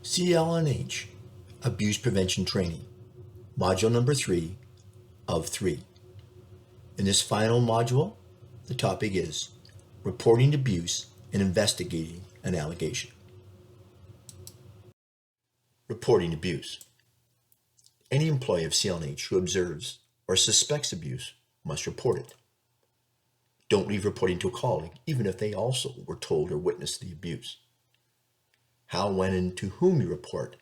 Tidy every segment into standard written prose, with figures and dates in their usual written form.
CLNH, Abuse Prevention Training, Module number 3 of 3. In this final module, the topic is Reporting Abuse and Investigating an Allegation. Reporting abuse. Any employee of CLNH who observes or suspects abuse must report it. Don't leave reporting to a colleague, even if they also were told or witnessed the abuse. How, when, and to whom you report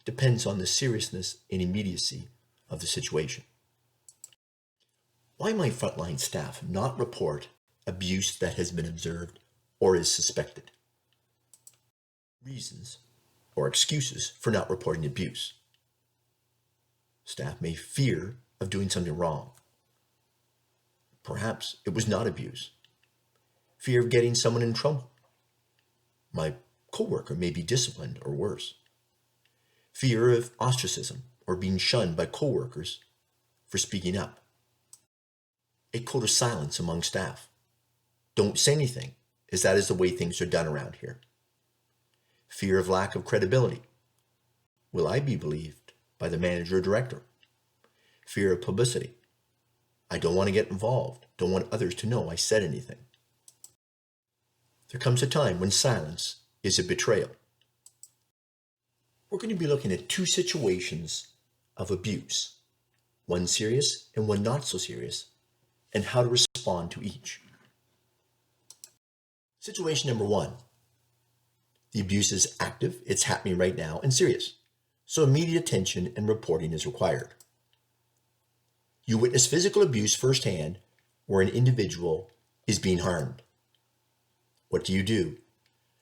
depends on the seriousness and immediacy of the situation. Why might frontline staff not report abuse that has been observed or is suspected? Reasons or excuses for not reporting abuse. Staff may fear of doing something wrong. Perhaps it was not abuse. Fear of getting someone in trouble. My coworker may be disciplined or worse. Fear of ostracism or being shunned by coworkers for speaking up. A code of silence among staff. Don't say anything, as that is the way things are done around here. Fear of lack of credibility. Will I be believed by the manager or director? Fear of publicity. I don't want to get involved, don't want others to know I said anything. There comes a time when silence is a betrayal. We're going to be looking at two situations of abuse, one serious and one not so serious, and how to respond to each. Situation number 1. The abuse is active, it's happening right now, and serious, so immediate attention and reporting is required. You witness physical abuse firsthand where an individual is being harmed. What do?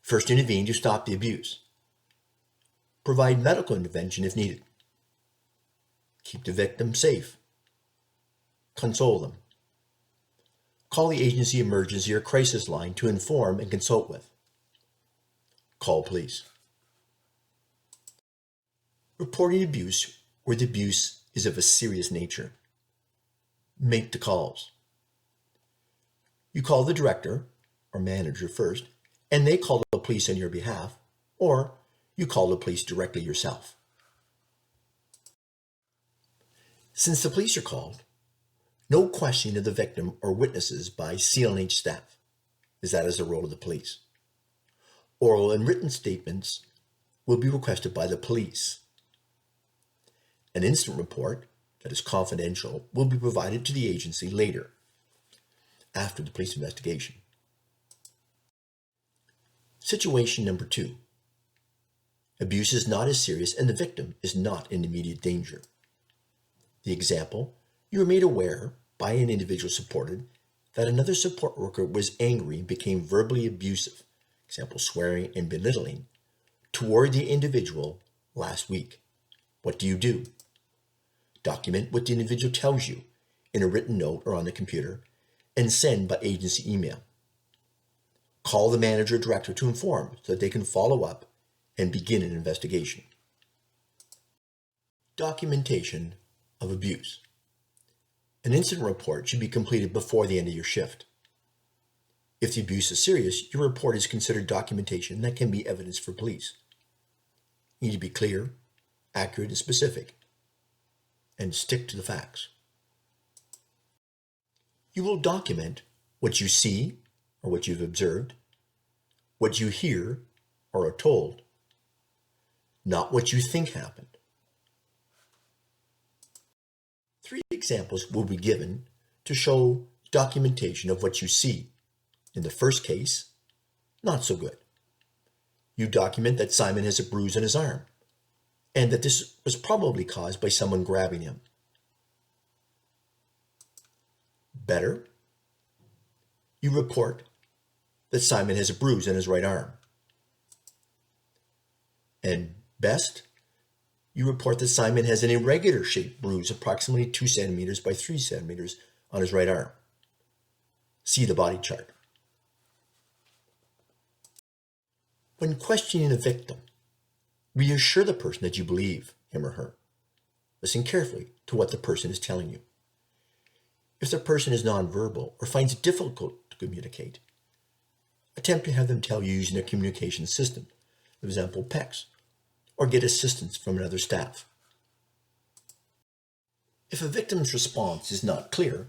First, intervene to stop the abuse. Provide medical intervention if needed. Keep the victim safe. Console them. Call the agency emergency or crisis line to inform and consult with. Call police. Reporting abuse where the abuse is of a serious nature. Make the calls. You call the director or manager first, and they call the police on your behalf, or you call the police directly yourself. Since the police are called, no questioning of the victim or witnesses by CLNH staff, as that is the role of the police. Oral and written statements will be requested by the police. An incident report that is confidential will be provided to the agency later, after the police investigation. Situation number 2. Abuse is not as serious and the victim is not in immediate danger. The example, you were made aware by an individual supported that another support worker was angry and became verbally abusive, example swearing and belittling, toward the individual last week. What do? Document what the individual tells you in a written note or on the computer and send by agency email. Call the manager or director to inform so that they can follow up and begin an investigation. Documentation of abuse. An incident report should be completed before the end of your shift. If the abuse is serious, your report is considered documentation that can be evidence for police. You need to be clear, accurate, and specific, and stick to the facts. You will document what you see or what you've observed, what you hear or are told, not what you think happened. 3 examples will be given to show documentation of what you see. In the first case, not so good. You document that Simon has a bruise on his arm, and that this was probably caused by someone grabbing him. Better, you report that Simon has a bruise on his right arm. And best, you report that Simon has an irregular shaped bruise approximately 2 centimeters by 3 centimeters on his right arm. See the body chart. When questioning a victim, reassure the person that you believe him or her. Listen carefully to what the person is telling you. If the person is nonverbal or finds it difficult to communicate, attempt to have them tell you using their communication system, for example, PECS, or get assistance from another staff. If a victim's response is not clear,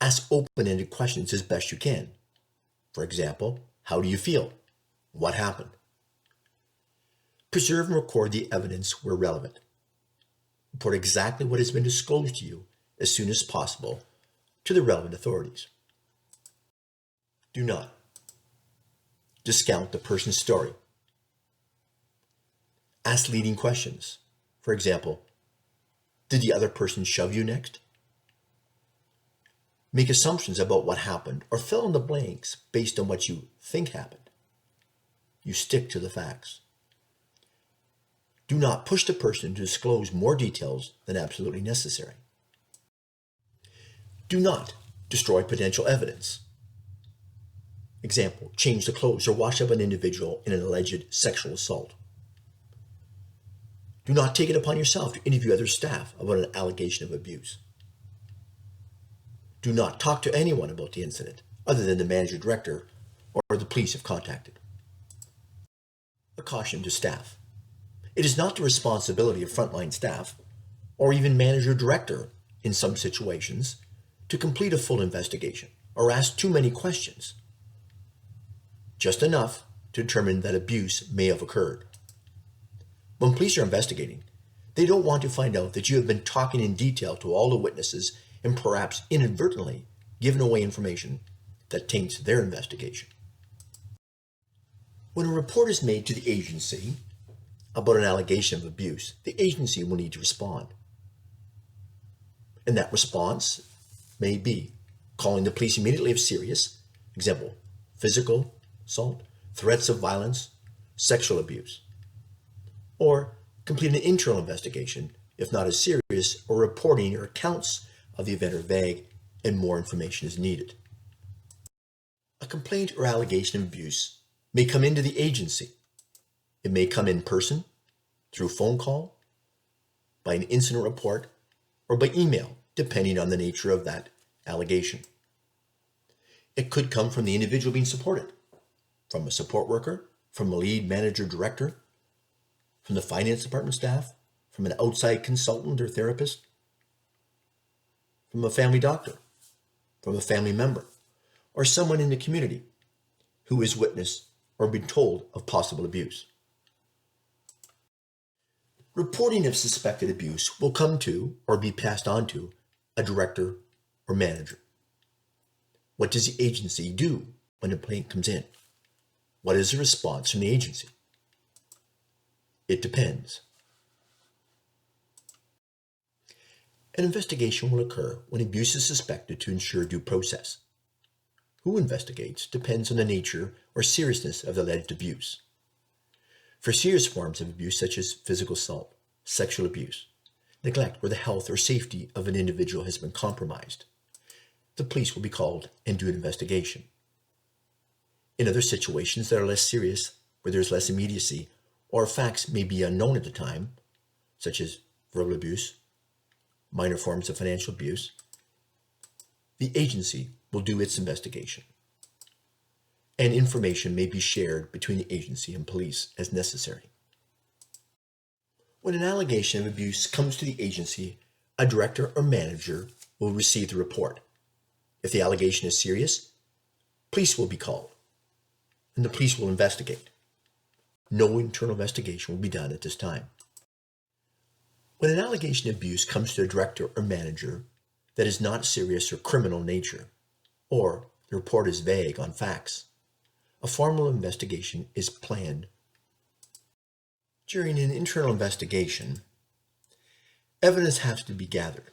ask open-ended questions as best you can. For example, how do you feel? What happened? Preserve and record the evidence where relevant. Report exactly what has been disclosed to you as soon as possible to the relevant authorities. Do not discount the person's story. Ask leading questions. For example, did the other person shove you next? Make assumptions about what happened or fill in the blanks based on what you think happened. You stick to the facts. Do not push the person to disclose more details than absolutely necessary. Do not destroy potential evidence. Example, change the clothes or wash up an individual in an alleged sexual assault. Do not take it upon yourself to interview other staff about an allegation of abuse. Do not talk to anyone about the incident other than the manager director or the police if contacted. A caution to staff. It is not the responsibility of frontline staff or even manager director in some situations to complete a full investigation or ask too many questions. Just enough to determine that abuse may have occurred. When police are investigating, they don't want to find out that you have been talking in detail to all the witnesses and perhaps inadvertently given away information that taints their investigation. When a report is made to the agency about an allegation of abuse, the agency will need to respond. And that response may be calling the police immediately if serious, example, physical assault, threats of violence, sexual abuse, or complete an internal investigation if not as serious, or reporting or accounts of the event are vague and more information is needed. A complaint or allegation of abuse may come into the agency. It may come in person, through phone call, by an incident report, or by email, depending on the nature of that allegation. It could come from the individual being supported, from a support worker, from a lead manager director, from the finance department staff, from an outside consultant or therapist, from a family doctor, from a family member, or someone in the community who has witnessed or been told of possible abuse. Reporting of suspected abuse will come to or be passed on to a director or manager. What does the agency do when a complaint comes in? What is the response from the agency? It depends. An investigation will occur when abuse is suspected to ensure due process. Who investigates depends on the nature or seriousness of the alleged abuse. For serious forms of abuse such as physical assault, sexual abuse, neglect where the health or safety of an individual has been compromised, the police will be called and do an investigation. In other situations that are less serious, where there's less immediacy, or facts may be unknown at the time, such as verbal abuse, minor forms of financial abuse, the agency will do its investigation. And information may be shared between the agency and police as necessary. When an allegation of abuse comes to the agency, a director or manager will receive the report. If the allegation is serious, police will be called, and the police will investigate. No internal investigation will be done at this time. When an allegation of abuse comes to a director or manager that is not serious or criminal nature, or the report is vague on facts, a formal investigation is planned. During an internal investigation, evidence has to be gathered.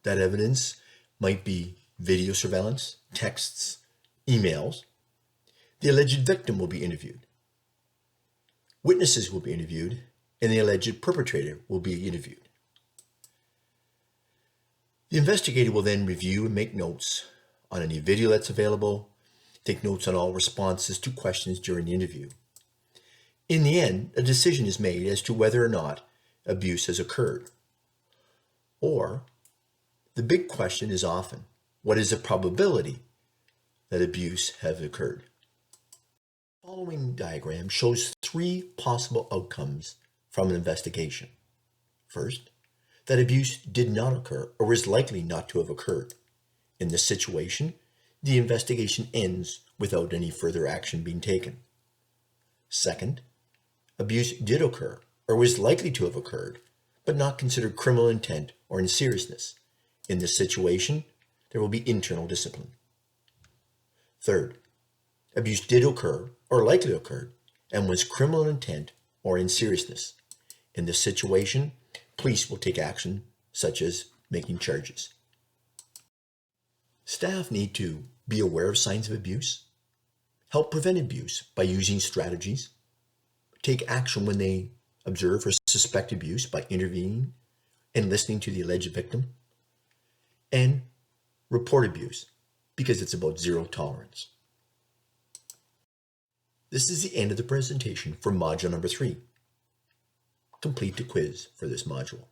That evidence might be video surveillance, texts, emails. The alleged victim will be interviewed. Witnesses will be interviewed, and the alleged perpetrator will be interviewed. The investigator will then review and make notes on any video that's available, take notes on all responses to questions during the interview. In the end, a decision is made as to whether or not abuse has occurred. Or, the big question is often, what is the probability that abuse has occurred? The following diagram shows 3 possible outcomes from an investigation. First, that abuse did not occur or is likely not to have occurred. In this situation, the investigation ends without any further action being taken. Second, abuse did occur or was likely to have occurred, but not considered criminal intent or in seriousness. In this situation, there will be internal discipline. Third, abuse did occur or likely occurred and was criminal intent or in seriousness. In this situation, police will take action such as making charges. Staff need to be aware of signs of abuse, help prevent abuse by using strategies, take action when they observe or suspect abuse by intervening and listening to the alleged victim, and report abuse because it's about zero tolerance. This is the end of the presentation for module number 3. Complete the quiz for this module.